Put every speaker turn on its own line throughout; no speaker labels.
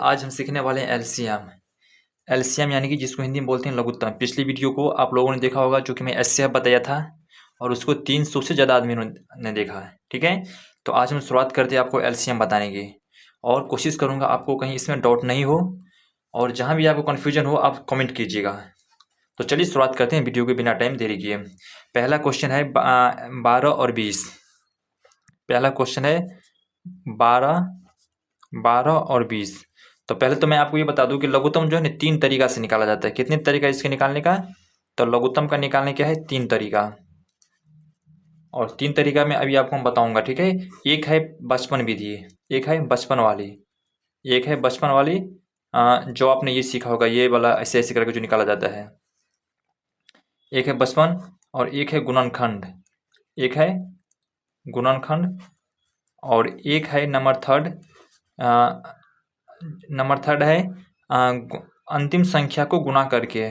आज हम सीखने वाले हैं एलसीएम। एलसीएम यानी कि जिसको हिंदी में बोलते हैं लघुत्तम। पिछली वीडियो को आप लोगों ने देखा होगा जो कि मैं एचसीएफ बताया था और उसको 300 से ज़्यादा आदमियों ने देखा है। ठीक है, तो आज हम शुरुआत करते हैं आपको एलसीएम बताने की और कोशिश करूँगा आपको कहीं इसमें डाउट नहीं हो और जहाँ भी आपको कन्फ्यूजन हो आप कमेंट कीजिएगा। तो चलिए शुरुआत करते हैं वीडियो के बिना टाइम देरी किए। पहला क्वेश्चन है 12 और 20। पहला क्वेश्चन है 12 और 20। तो पहले तो मैं आपको ये बता दूं कि लघुत्तम जो है ना 3 तरीका से निकाला जाता है। कितने तरीका इसके निकालने का? तो लघुत्तम का निकालने क्या है 3 तरीका, और 3 तरीका में अभी आपको हम बताऊंगा। ठीक है, एक है बचपन विधि, एक है बचपन वाली, एक है बचपन वाली जो आपने ये सीखा होगा, ये वाला ऐसे ऐसे करके जो निकाला जाता है। एक है बचपन और एक है गुणनखंड, एक है गुणनखंड और एक है नंबर थर्ड है अंतिम संख्या को गुणा करके,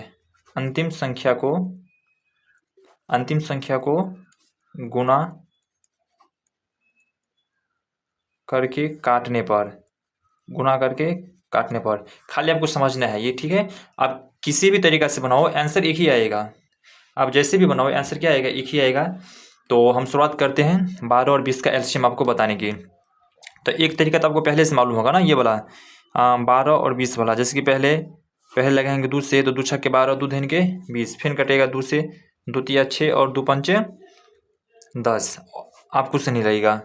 अंतिम संख्या को गुणा करके काटने पर, गुणा करके काटने पर। खाली आपको समझना है ये। ठीक है, आप किसी भी तरीका से बनाओ आंसर एक ही आएगा। आप जैसे भी बनाओ आंसर क्या आएगा? एक ही आएगा। तो हम शुरुआत करते हैं 12 और 20 का एलसीएम आपको बताने की। तो एक तरीका तो आपको पहले से मालूम होगा ना, ये वाला 12 और 20 वाला। जैसे कि पहले लगाएंगे 2 से, तो 2 छक्के 12, 2 धन के 20, फिर कटेगा 2 से, 2 तिया 6 और 2 पंचे 10। आपको से नहीं लगेगा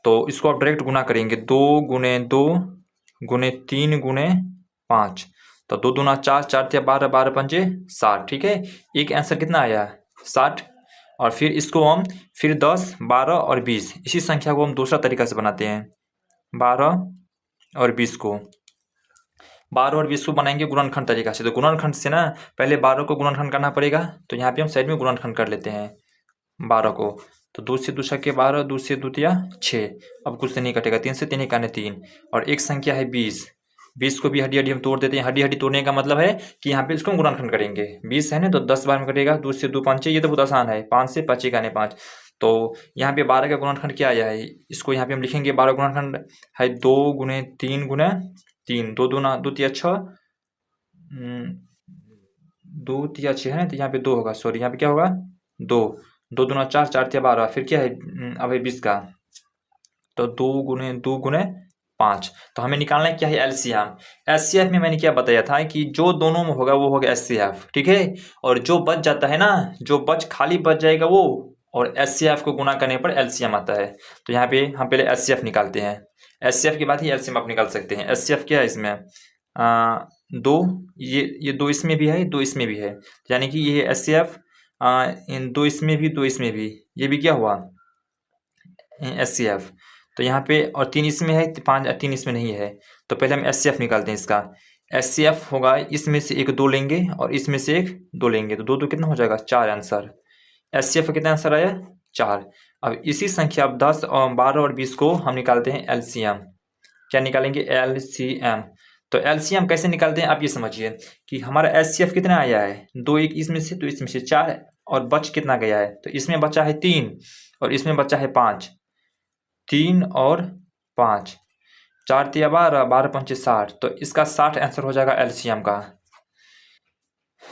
तो इसको आप डायरेक्ट गुना करेंगे। 2 गुने 2 गुने 3 गुने 5, तो 2 दूना 4, 4 तिया 12, 12 पंचे 60। ठीक है, एक आंसर कितना आया? 60। और फिर इसको हम फिर 10, 12 और 20 इसी संख्या को हम दूसरा तरीका से बनाते हैं। 12 और 20 को 12 और 20 को बनाएंगे गुणनखंड तरीका से। तो गुणनखंड से ना पहले 12 को गुणनखंड करना पड़ेगा, तो यहाँ पे हम साइड में गुणनखंड कर लेते हैं 12 को। तो 2 से 2 छक्के 12, 2 से 2 तिया 6, अब कुछ से नहीं कटेगा, 3 से 3 ही काने 3। और एक संख्या है 20, 20 को भी हड्डी हड्डी हम तोड़ देते हैं। हड्डी हड्डी तोड़ने का मतलब है कि यहाँ पे इसको हम गुणनखंड करेंगे। 20 है ना, तो 10 बार में कटेगा। 2 से 2 5, ये तो बहुत आसान है। 5 से 5 काने 5। तो यहाँ पे 12 का गुणनखंड क्या आया है, इसको यहाँ पे हम लिखेंगे 12 गुणनखंड है 2 गुने 3 गुने 3, 2 दूना 2 तिया 6, 2 तिया 6 है ना, तो यहाँ पे 2 होगा। सॉरी, यहाँ पे क्या होगा? 2, 2 दूना 4, 4 तिया 12, फिर क्या है अब है 20 का, तो 2 गुने 5। तो हमें निकालना है क्या है? एलसीएम। एचसीएफ में मैंने क्या बताया था कि जो दोनों में होगा वो होगा एचसीएफ। ठीक है, और जो बच जाता है ना, जो खाली बच जाएगा वो, और एचसीएफ को गुना करने पर एलसीएम आता है। तो यहाँ पे हम पहले एचसीएफ निकालते हैं। एचसीएफ के बाद ही एलसीएम आप निकाल सकते हैं। एचसीएफ क्या है इसमें? 2, ये 2 इसमें भी है, 2 इसमें भी है, यानी कि ये एचसीएफ इन 2 इसमें भी, 2 इसमें भी, ये भी क्या हुआ? एचसीएफ। तो यहाँ पे और 3 इसमें है, 5 3 इसमें नहीं है। तो पहले हम एचसीएफ निकालते हैं इसका। एचसीएफ होगा इसमें से एक 2 लेंगे और इसमें से एक 2 लेंगे, तो 2 2 कितना हो जाएगा? 4 आंसर। एचसीएफ का कितना आंसर आया? 4। अब इसी संख्या 10 और 12 और 20 को हम निकालते हैं एलसीएम। क्या निकालेंगे? एलसीएम। तो एलसीएम कैसे निकालते हैं आप ये समझिए कि हमारा एचसीएफ कितना आया है? 2 एक इसमें से, तो इसमें से 4, और बच कितना गया है? तो इसमें बचा है 3 और इसमें बचा है 5। 3 और 5, 4 तिया 12, 12 पंचे 60, तो इसका 60 आंसर हो जाएगा एलसीएम का।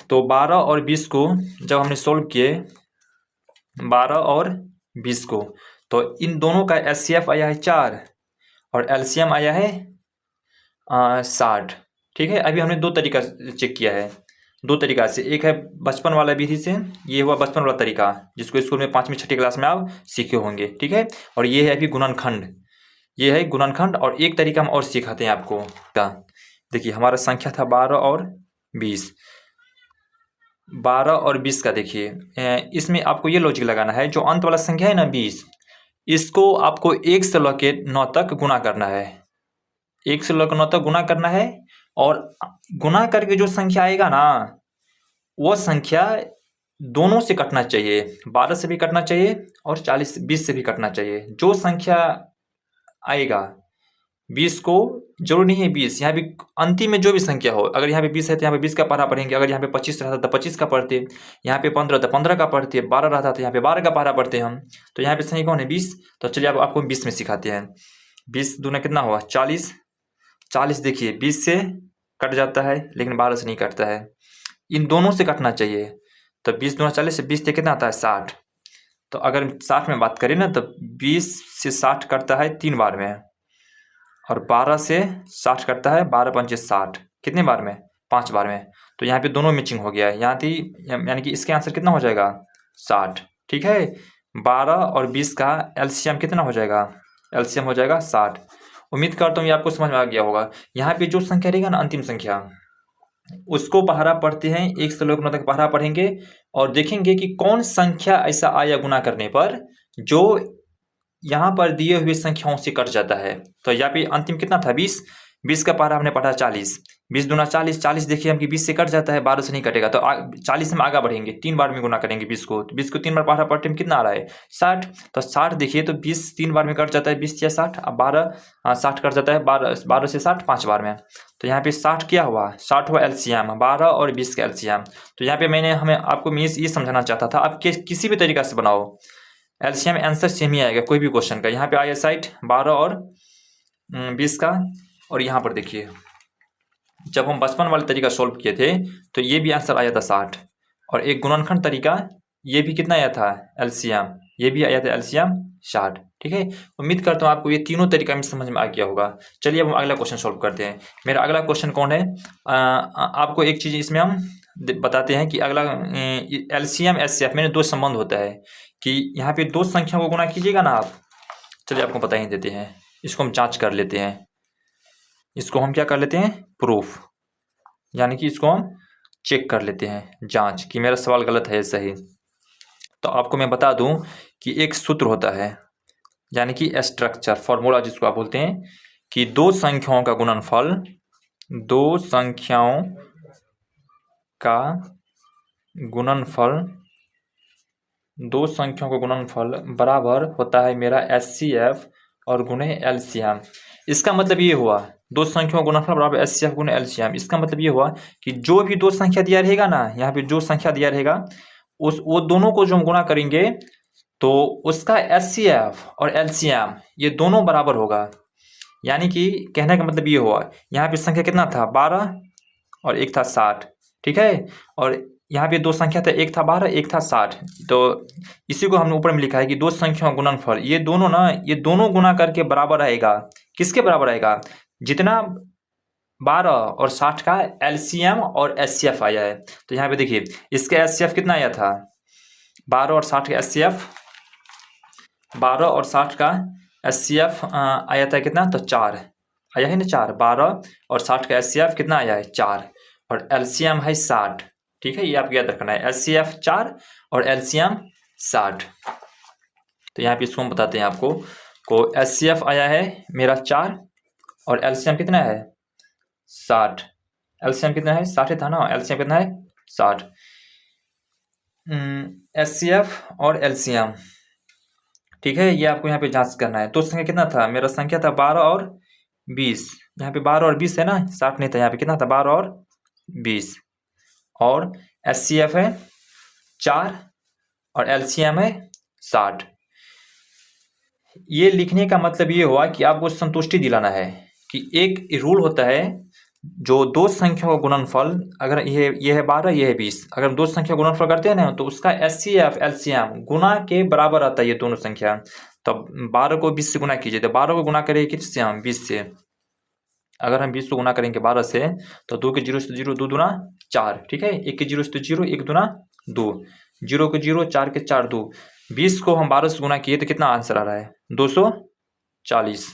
तो 12 और 20 को जब हमने सोल्व किए, 12 और 20 को, तो इन दोनों का एचसीएफ आया है 4 और एलसीएम आया है 60। ठीक है, अभी हमने 2 तरीका चेक किया है, 2 तरीका से। एक है बचपन वाला विधि से, ये हुआ बचपन वाला तरीका जिसको स्कूल में 5वीं 6ठी क्लास में आप सीखे होंगे। ठीक है, और ये है अभी गुणनखंड, ये है गुणनखंड। और एक तरीका हम और सिखाते हैं आपको। देखिए हमारा संख्या था 12 और 20, 12 और 20 का देखिए इसमें आपको ये लॉजिक लगाना है, जो अंत वाला संख्या है ना 20, इसको आपको 1 से लेके 9 तक गुना करना है। 1 से लेकर 9 तक गुना करना है, और गुना करके जो संख्या आएगा ना, वो संख्या दोनों से कटना चाहिए। 12 से भी कटना चाहिए और 20 से भी कटना चाहिए। जो संख्या आएगा 20 को, जरूर नहीं है 20, यहाँ भी अंतिम में जो भी संख्या हो, अगर यहाँ पे 20 है तो यहाँ पे 20 का पढ़ा पढ़ेंगे। अगर यहाँ पे 25 रहता तो 25 का पढ़ते, यहाँ पे 15 तो 15 का पढ़ते, 12 रहता तो यहाँ पे 12 का पढ़ा पढ़ते हम। तो यहाँ पे सही कौन है? 20। तो चलिए अब आपको 20 में सिखाते हैं। 20 दूना कितना हुआ? 40, 40 देखिए 20 से कट जाता है लेकिन 12 से नहीं कटता है, इन दोनों से कटना चाहिए। तो 20 दूना 40 से 20 से कितना आता है 60। तो अगर 60 में बात करें ना तो 20 से 60 कटता है 3 बार में, और 12 से 60 कटता है 12 पंचे 60, कितने बार में 5 बार में। तो यहाँ पे दोनों मैचिंग हो गया है, यहाँ थी यानी कि इसके आंसर कितना हो जाएगा 60। ठीक है, 12 और 20 का एलसीएम कितना हो जाएगा, एलसीएम हो जाएगा 60। उम्मीद करता हूँ ये आपको समझ में आ गया होगा। यहाँ पे जो संख्या रहेगा ना अंतिम संख्या, उसको पहरा पढ़ते हैं, 1 से लेकर 9 तक पहरा पढ़ेंगे और देखेंगे कि कौन संख्या ऐसा आया गुना करने पर जो यहाँ पर दिए हुए संख्याओं से कट जाता है। तो यहाँ पे अंतिम कितना था 20, 20 का पहरा हमने पढ़ा 40, 20 दूना 40, 40 देखिए हम कि 20 से कट जाता है, 12 से नहीं कटेगा। तो 40 में आगे बढ़ेंगे, 3 बार में गुना करेंगे 20 को, तो 20 को 3 बार पहरा पढ़ते में कितना आ रहा है 60। तो 60 देखिए तो 20 3 बार में कट जाता है, 20 या 60, अब 12 60 कट जाता है, 12 से 60 5 बार में। तो यहाँ पे 60 क्या हुआ, 60 हुआ एलसीएम, 12 और 20 का एलसीएम। तो यहाँ पे मैंने हमें आपको मैं ये समझाना चाहता था, आप किसी भी तरीका से बनाओ एलसीएम आंसर सेम ही आएगा कोई भी क्वेश्चन का। यहाँ पे आया साइड 12 और 20 का, और यहाँ पर देखिए जब हम बचपन वाले तरीका सॉल्व किए थे तो ये भी आंसर आया था 60, और एक गुणनखंड तरीका ये भी कितना आया था एलसीएम, ये भी आया था एलसीएम 60। ठीक है, उम्मीद करता हूँ आपको ये तीनों तरीका में समझ में आ गया होगा। चलिए अब हम अगला क्वेश्चन सॉल्व करते हैं। मेरा अगला क्वेश्चन कौन है, आपको एक चीज़ इसमें हम बताते हैं कि अगला एलसीएम एचसीएफ में 2 संबंध होता है कि यहाँ पे 2 संख्याओं को गुना कीजिएगा ना आप। चलिए आपको बता ही देते हैं, इसको हम जांच कर लेते हैं, इसको हम क्या कर लेते हैं प्रूफ, यानी कि इसको हम चेक कर लेते हैं जांच कि मेरा सवाल गलत है सही। तो आपको मैं बता दूं कि एक सूत्र होता है, यानी कि स्ट्रक्चर फॉर्मूला जिसको आप बोलते हैं कि 2 संख्याओं का गुणनफल, 2 संख्याओं का गुणनफल, 2 संख्याओं का गुणनफल बराबर होता है मेरा एचसीएफ और गुणे एलसीएम। इसका मतलब ये हुआ 2 संख्याओं का गुणनफल बराबर एचसीएफ गुणे एलसीएम। इसका मतलब ये हुआ कि जो भी 2 संख्या दिया रहेगा ना, यहाँ पे जो संख्या दिया रहेगा वो दोनों को जो हम गुणा करेंगे तो उसका एचसीएफ और एलसीएम ये दोनों बराबर होगा। यानी कि कहने का मतलब ये हुआ यहाँ पे संख्या कितना था 12 और एक था 60। ठीक है, और यहाँ पे 2 संख्या था, एक था 12 एक था 60। तो इसी को हमने ऊपर में लिखा है कि 2 संख्याओं का गुणनफल ये दोनों ना, ये दोनों गुना करके बराबर आएगा, किसके बराबर आएगा, जितना 12 और 60 का एलसीएम और एचसीएफ आया है। तो यहाँ पे देखिए इसका एचसीएफ कितना आया था 12 और 60 का एचसीएफ, 12 और 60 का एचसीएफ आया था कितना, तो 4 आया है ना, 4, 12 और 60 का एचसीएफ कितना आया है 4, और एलसीएम है 60। ठीक है, ये आपको याद रखना है, एचसीएफ 4 और एलसीएम 60। तो यहाँ पे इसको हम बताते हैं आपको को एचसीएफ आया है मेरा 4 और एलसीएम कितना है 60। एलसीएम कितना है 60 था ना, एलसीएम कितना है 60। एचसीएफ और एलसीएम, ठीक है, ये आपको यहाँ पे जांच करना है। तो संख्या कितना था, मेरा संख्या था 12 और 20, यहाँ पे 12 और 20 है ना, 60 नहीं था, यहाँ पे कितना था 12 और 20, और एचसीएफ है 4 और एलसीएम है 60। ये लिखने का मतलब ये हुआ कि आपको संतुष्टि दिलाना है कि एक रूल होता है, जो 2 संख्याओं का गुणनफल, अगर ये है 12 ये है 20, अगर हम 2 संख्या गुणनफल करते हैं ना तो उसका एचसीएफ एलसीएम गुना के बराबर आता है ये दोनों संख्या। तो 12 को 20 से गुना कीजिए, तो 12 को गुना करेंगे किससे हम 20 से, अगर हम 20 को गुना करेंगे 12 से तो 2 के 0 से 0, 2 दूना 4। ठीक है, 1 के 0 से 0, 1 दूना 2, 0 के 0, 4 के 4, 2। 20 को हम 12 से गुना किए तो कितना आंसर आ रहा है 240।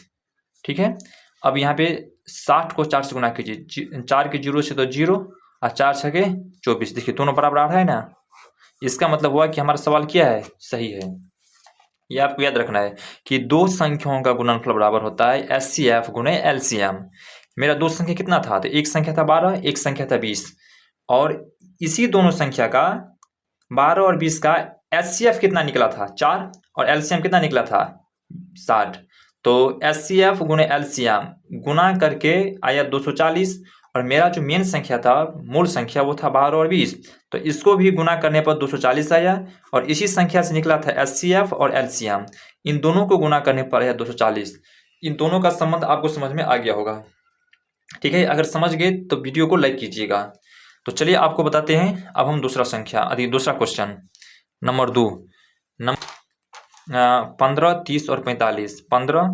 ठीक है, अब यहाँ पे 60 को 4 से गुना कीजिए, 4 के 0 से तो 0 और 4 छके 24, देखिए दोनों बराबर आ रहा है ना। इसका मतलब हुआ कि हमारा सवाल क्या है सही है। ये आपको याद रखना है कि 2 संख्याओं का गुणनफल बराबर होता है एचसीएफ गुणे एलसीएम। मेरा 2 संख्या कितना था, तो एक संख्या था 12, एक संख्या था 20, और इसी दोनों संख्या का 12 और 20 का एचसीएफ कितना निकला था 4 और एलसीएम कितना निकला था 60। तो एचसीएफ गुणे एलसीएम गुना करके आया 240, और मेरा जो मेन संख्या था मूल संख्या वो था 12 और 20, तो इसको भी गुना करने पर 240 आया, और इसी संख्या से निकला था एचसीएफ और एलसीएम, इन दोनों को गुना करने पर आया 240। इन दोनों का संबंध आपको समझ में आ गया होगा। ठीक है, अगर समझ गए तो वीडियो को लाइक कीजिएगा। तो चलिए आपको बताते हैं अब हम दूसरा क्वेश्चन नंबर 2। 15, 30 और 45, 15,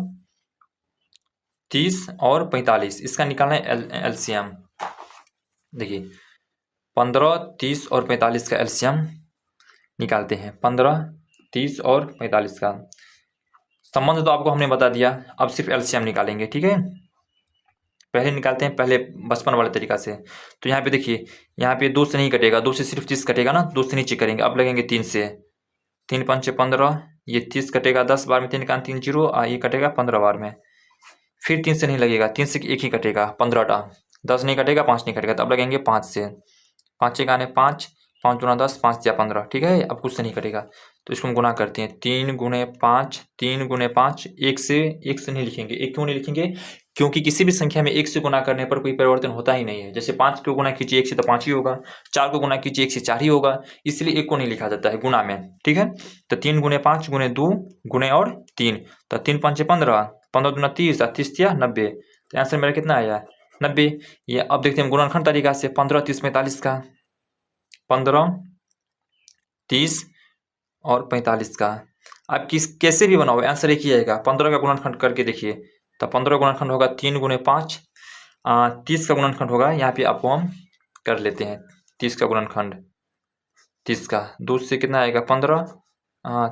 30 और 45 इसका निकालना है एलसीएम। देखिए 15, 30 और 45 का एलसीएम निकालते हैं। 15, 30 और 45 का संबंध तो आपको हमने बता दिया, अब सिर्फ एलसीएम निकालेंगे। ठीक है, पहले निकालते हैं, पहले बचपन वाले तरीका से। तो यहाँ पे देखिए, यहाँ पे 2 से नहीं कटेगा, 2 से सिर्फ 30 कटेगा ना, 2 से नीचे करेंगे। अब लगेंगे 3 से, 3 5 15, ये 30 कटेगा 10 बार में, 3 का 3 0, ये कटेगा 15 बार में। फिर 3 से नहीं लगेगा, 3 से एक ही कटेगा 15टा, 10 नहीं कटेगा, 5 नहीं कटेगा, तो अब लगेंगे 5 से। 5 के गाने 5, 5 दूना 10, 5 या 15। ठीक है, अब कुछ से नहीं कटेगा, तो इसको हम गुना करते हैं। 3 गुणे 5, 3 गुणे 5, एक से नहीं लिखेंगे। एक क्यों नहीं लिखेंगे? क्योंकि किसी भी संख्या में 1 से गुना करने पर कोई परिवर्तन होता ही नहीं है। जैसे 5 को गुना कीजिए 1 से तो 5 ही होगा, 4 को गुना कीजिए 1 से 4 ही होगा, इसलिए 1 को नहीं लिखा जाता है गुना में। ठीक है, तो 3 गुणे 5 गुणे 2 गुणे और 3, तो 3 5 15, 15 दूना 30, 30 या 90। तो आंसर मेरा कितना आया? 90। ये अब देखते हैं गुणनखंड तरीका से 15, 30, 45 का। 15, 30 और 45 का आप कैसे भी बनाओ आंसर एक ही आएगा। 15 का गुणनखंड करके देखिए, तो 15 गुणनखंड होगा 3 गुणे 5। 30 का गुणनखंड होगा, यहाँ पे आपको हम कर लेते हैं 30 का गुणनखंड। 30 का 2 से कितना आएगा? 15,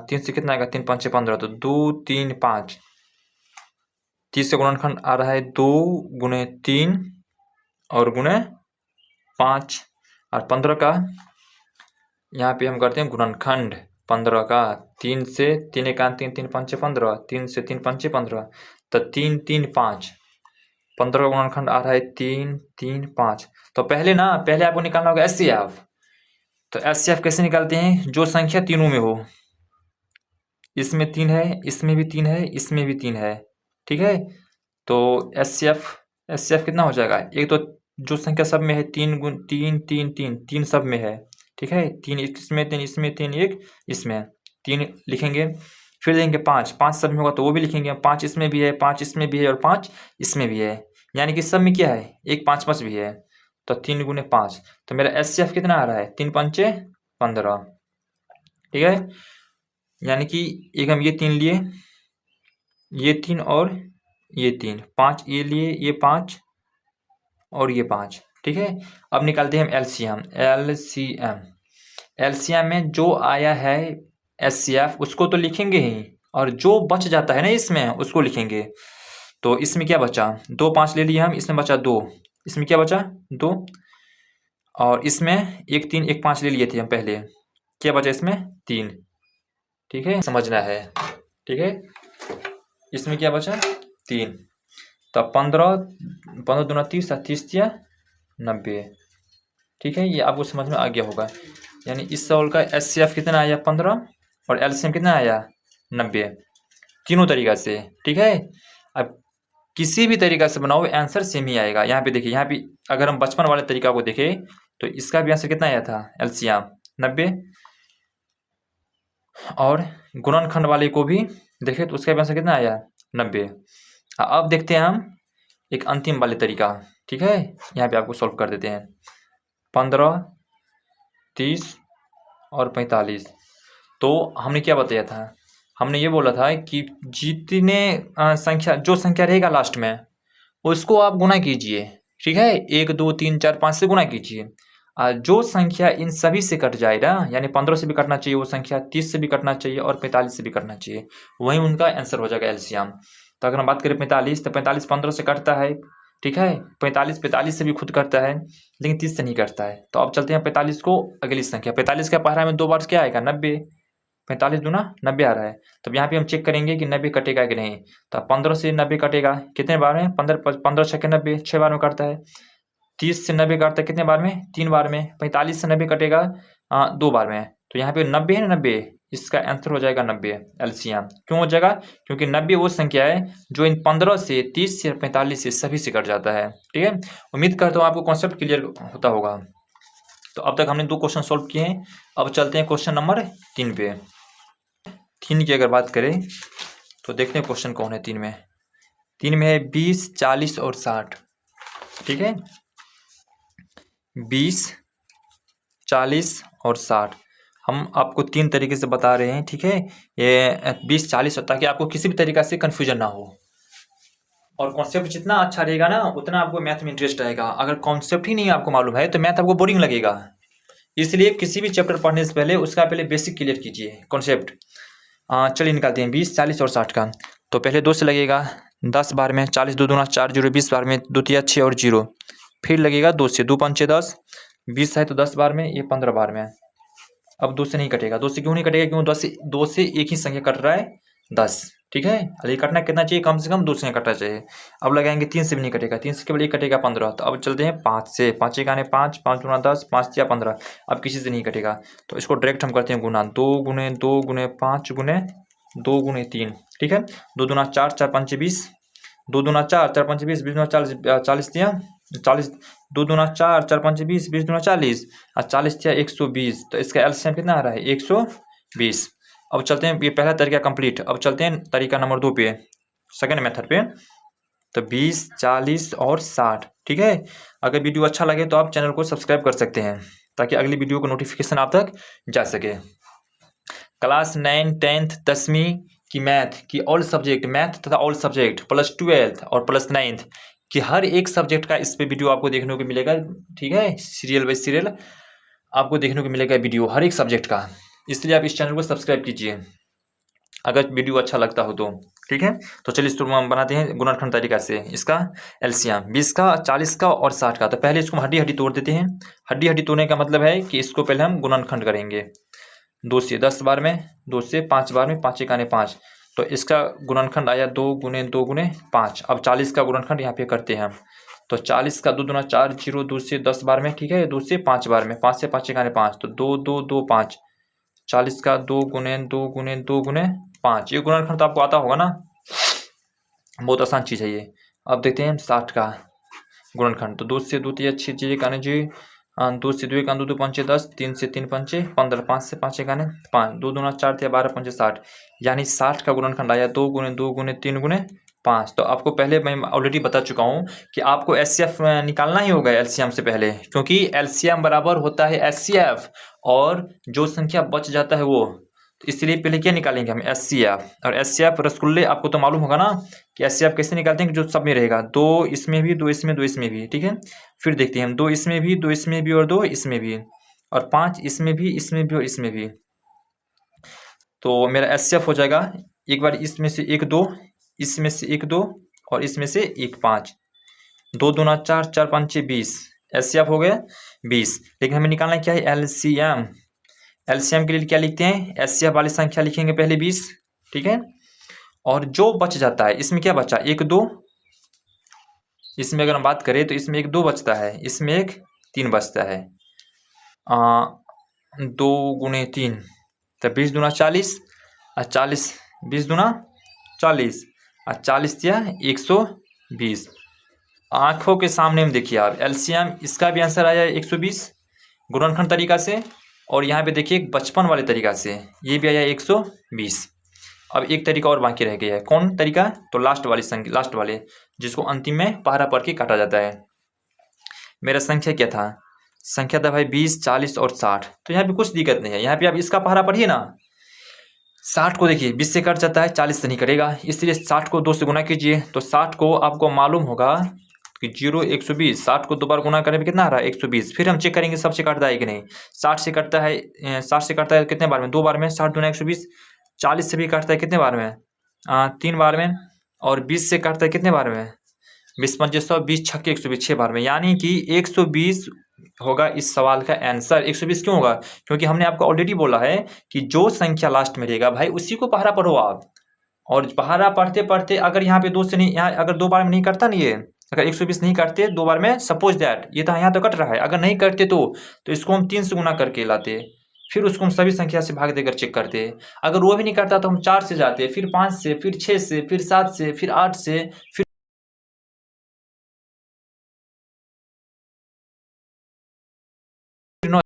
3 से कितना आएगा? 3 5 15, तो 2 3 5। 30 का गुणनखंड आ रहा है 2 गुणे 3 और गुणे 5, और 15 का यहाँ पे हम करते हैं गुणनखंड। 15 का 3 से 3 एक 3 3 5 15, 3 से 3 5 15, तो 3 3 5। 15 का गुणनखंड आ रहा है 3 3 5। तो पहले आपको निकालना होगा एचसीएफ। तो एचसीएफ कैसे निकालते हैं? जो संख्या तीनों में हो, इसमें 3 है, इसमें भी 3 है, इसमें भी 3 है। ठीक है, तो एचसीएफ कितना हो जाएगा? एक तो जो संख्या सब में है 3 गुण 3 3 3, 3 सब में है। ठीक है, 3 इसमें, 3 इसमें, 3 एक इसमें, 3 लिखेंगे। फिर देंगे 5, 5 सब में होगा तो वो भी लिखेंगे। 5 इसमें भी है, 5 इसमें भी है और 5 इसमें भी है, यानी कि सब में क्या है? एक 5 5 भी है, तो 3 गुणे 5। तो मेरा एचसीएफ कितना आ रहा है? 3 पंचे 15। ठीक है, यानी कि एक हम ये 3 लिए, ये 3 और ये 3, 5 ये लिए, ये 5 और ये 5। ठीक है, अब निकालते हैं हम एलसीएम में जो आया है एचसीएफ उसको तो लिखेंगे ही, और जो बच जाता है ना इसमें उसको लिखेंगे। तो इसमें क्या बचा? 2 5 ले लिए हम, इसमें बचा 2, इसमें क्या बचा? 2, और इसमें 1 3 1 5 ले लिए थे हम पहले, क्या बचा इसमें? 3। ठीक है, समझना है। ठीक है, इसमें क्या बचा? 3। तो 15 15 दूना 30, 30 या 90। ठीक है, ये आपको समझ में आ गया होगा। यानी इस सवाल का एचसीएफ कितना आया? 15, और एलसीएम कितना आया? 90, तीनों तरीका से। ठीक है, अब किसी भी तरीका से बनाओ आंसर सेम ही आएगा। यहाँ पे देखिए, यहाँ पे अगर हम बचपन वाले तरीका को देखें तो इसका भी आंसर कितना आया था? एलसीएम 90, और गुणनखंड वाले को भी देखें तो उसका भी आंसर कितना आया? 90। अब देखते हैं हम एक अंतिम वाले तरीका। ठीक है, यहाँ पे आपको सॉल्व कर देते हैं। 15, 30 और 45। तो हमने क्या बताया था? हमने ये बोला था कि जितने जो संख्या रहेगा लास्ट में उसको आप गुना कीजिए। ठीक है, 1 2 3 4 5 से गुना कीजिए। जो संख्या इन सभी से कट जाए ना, यानी 15 से भी कटना चाहिए वो संख्या, 30 से भी कटना चाहिए और 45 से भी कटना चाहिए, वही उनका आंसर हो जाएगा एलसीएम। तो अगर हम बात करें 45, तो 45 15 से कटता है। ठीक है, 45 से भी खुद कटता है, लेकिन 30 से नहीं कटता है। तो अब चलते हैं 45 को अगली संख्या। 45 का पहला में 2 बार क्या आएगा? 90। 45 दूना 90 आ रहा है। तो यहाँ पे हम चेक करेंगे कि 90 कटेगा कि नहीं। तो 15 से 90 कटेगा कितने बार में? 15 6 90, 6 बार में कटता है। 30 से 90 काटता है कितने बार में? 3 बार में। 45 से 90 कटेगा 2 बार में। तो यहाँ पे 90 है ना, 90, इसका आंसर हो जाएगा 90 एलसीएम। क्यों हो जाएगा? क्योंकि 90 वो संख्या है जो इन 15 से, 30 से, 45 से सभी से कट जाता है। ठीक है, उम्मीद करता हूँ आपको कॉन्सेप्ट क्लियर होता होगा। तो अब तक हमने 2 क्वेश्चन सॉल्व किए हैं। अब चलते हैं क्वेश्चन नंबर 3 पे। 3 की अगर बात करें तो देखते हैं क्वेश्चन कौन है 3 में। 3 में है 20 40 और 60। ठीक है, 20, 40 और 60 हम आपको 3 तरीके से बता रहे हैं। ठीक है, ये 20, 40 ताकि आपको किसी भी तरीका से कन्फ्यूजन ना हो। और कॉन्सेप्ट जितना अच्छा रहेगा ना उतना आपको मैथ में इंटरेस्ट आएगा। अगर कॉन्सेप्ट ही नहीं आपको मालूम है तो मैथ आपको बोरिंग लगेगा। इसलिए किसी भी चैप्टर पढ़ने से पहले उसका पहले बेसिक क्लियर कीजिए, कॉन्सेप्ट। चलिए निकालते हैं 20, 40 और 60 का। तो पहले 2 से लगेगा 10 बार में, 40 2 दूना 4 जीरो, 20 बार में 2 तिया 6 और 0। फिर लगेगा 2 से, 2 5 6 10, 20 है तो 10 बार में, ये 15 बार में। अब 2 से नहीं कटेगा। 2 से क्यों नहीं कटेगा? क्यों? 2 से एक ही संख्या कट रहा है, 10। ठीक है, अरे कटना कितना चाहिए? कम से कम 2 से कटना चाहिए। अब लगाएंगे 3 से भी नहीं कटेगा, 3 से केवल एक कटेगा, 15। तो अब चलते हैं 5 से। 5 एक आने 5, 5 दूना 10, 5 या 15। अब किसी से नहीं कटेगा तो इसको डायरेक्ट हम करते हैं गुना, 2 गुने 2 गुने 5 गुने 2 गुने 3। ठीक है, 2 दूना 4, 4 5 20, 2 दूना 4, 4 5 20, 20 दूना 40, 40 दिया 40, 2 दूना 4, 4 5 20, 20 दूना 40 और 40 दिया 120। तो इसका एलसीएम कितना आ रहा है? 120। अब चलते हैं, ये पहला तरीका कंप्लीट। अब चलते हैं तरीका नंबर 2 पे, सेकेंड मेथड पे। तो 20, 40 और 60। ठीक है, अगर वीडियो अच्छा लगे तो आप चैनल को सब्सक्राइब कर सकते हैं ताकि अगली वीडियो का नोटिफिकेशन आप तक जा सके। क्लास 9, 10th 10वीं की मैथ की ऑल सब्जेक्ट, मैथ तथा ऑल सब्जेक्ट प्लस 12th और प्लस 9th कि हर एक सब्जेक्ट का इस पे वीडियो आपको देखने को मिलेगा। ठीक है, सीरियल बाय सीरियल आपको देखने को मिलेगा वीडियो हर एक सब्जेक्ट का। इसलिए आप इस चैनल को सब्सक्राइब कीजिए अगर वीडियो अच्छा लगता हो तो। ठीक है, तो चलिए इसको हम बनाते हैं गुणनखंड तरीका से। इसका एलसीएम 20 का, 40 का और 60 का। तो पहले इसको हम हड्डी हड्डी तोड़ देते हैं। हड्डी हड्डी तोड़ने का मतलब है कि इसको पहले हम गुणनखंड करेंगे। 2 से 10 बार में, 2 से 5 बार में, 5 एकाने 5। तो इसका गुणनखंड आया 2 गुने 2 गुने 5। अब 40 का गुणनखंड यहाँ पे करते हैं हम। तो 40 का 2 दूना 4 जीरो, 2 से 10 बार में। ठीक है, 2 से 5 बार में, 5 से 5 एकाने 5। तो 2 2 2 5। 40 का 2 गुने 2 गुने 2 गुने 5। ये गुणनखंड तो आपको आता होगा ना, बहुत आसान चीज़ है ये। अब देखते हैं 60 का गुणनखंड। तो 2 से 2 तिया 6 जी एकाने जी, 2 से 2 एकाने 2 2 पंचे 10, 3 से 3 पंचे 15, 5 से 5 एकाने 5, 2 दूना 4 तिया 12 पंचे 60। यानी 60 का गुणनखंड आया 2 गुने 2 गुने 3 गुने 5। तो आपको पहले मैं ऑलरेडी बता चुका हूँ कि आपको एचसीएफ निकालना ही होगा एलसीएम से पहले, क्योंकि एलसीएम बराबर होता है एचसीएफ और जो संख्या बच जाता है वो। तो इसलिए पहले क्या निकालेंगे हम? एचसीएफ। और एचसीएफ रसगुल्ले आपको तो मालूम होगा ना कि एचसीएफ कैसे निकालते हैं कि जो सब में रहेगा, 2 इसमें भी, 2 इसमें, 2 इसमें भी। ठीक है, फिर देखते हैं हम 2 इसमें भी, 2 इसमें भी और 2 इसमें भी, और 5 इसमें भी, इसमें भी और इसमें भी। तो मेरा एचसीएफ हो जाएगा, एक बार इसमें से 1 2, इसमें से 1 2 और इसमें से 1 5। 2 दूना 4, 4 5 20। एचसीएफ हो गया 20। लेकिन हमें निकालना क्या है? एलसीएम। एलसीएम के लिए क्या लिखते हैं? एचसीएफ वाली संख्या लिखेंगे पहले 20। ठीक है, और जो बच जाता है, इसमें क्या बचा? 1 2। इसमें अगर हम बात करें तो इसमें 1 2 बचता है, इसमें 1 3 बचता है। 2 गुने 3 तो 20 दूना 40 और 40, 20 दूना 40 और 40 दिया 120। आंखों के सामने में देखिए आप एलसीएम, इसका भी आंसर आया 120 गुणनखंड तरीका से, और यहाँ पे देखिए बचपन वाले तरीका से ये भी आया 120। अब एक तरीका और बाकी रह गया है। कौन तरीका? तो लास्ट वाली संख्या, लास्ट वाले जिसको अंतिम में पहरा पढ़ के काटा जाता है। मेरा संख्या क्या था? संख्या था भाई 20, 40 और 60। तो यहाँ पे कुछ दिक्कत नहीं है, यहाँ पे आप इसका पहरा पढ़िए ना। 60 को देखिए 20 से कट जाता है, 40 से नहीं कटेगा, इसलिए 60 को 2 से गुना कीजिए। तो 60 को आपको मालूम होगा कि 0 120, 60 को 2 बार गुना करने पे कितना आ रहा है? 120। फिर हम चेक करेंगे सबसे कटता है कि नहीं। 60 से कटता है, 60 से कटता है कितने बार में? 2 बार में। 60 दूना 120। 40 से भी कटता है कितने बार में? 3 बार में। और 20 से कटता है कितने बार में? 20 पंचे 100, 20 छक्के 120, 6 बार में। यानी कि 120 होगा इस सवाल का आंसर। 120 क्यों होगा? क्योंकि हमने आपको ऑलरेडी बोला है कि जो संख्या लास्ट में रहेगा भाई उसी को पहरा पढ़ो आप। और पहरा पढ़ते पढ़ते अगर यहाँ पे 2 से नहीं, यहाँ अगर 2 बार में नहीं करता नहीं, ये अगर 120 नहीं करते 2 बार में, सपोज दैट ये तो यहाँ तो कट रहा है, अगर नहीं करते तो इसको हम 3 से गुना करके लाते, फिर उसको हम सभी संख्या से भाग देकर चेक करते। अगर वो भी नहीं करता तो हम 4 से जाते, फिर 5 से, फिर 6 से, फिर 7 से, फिर 8 से, फिर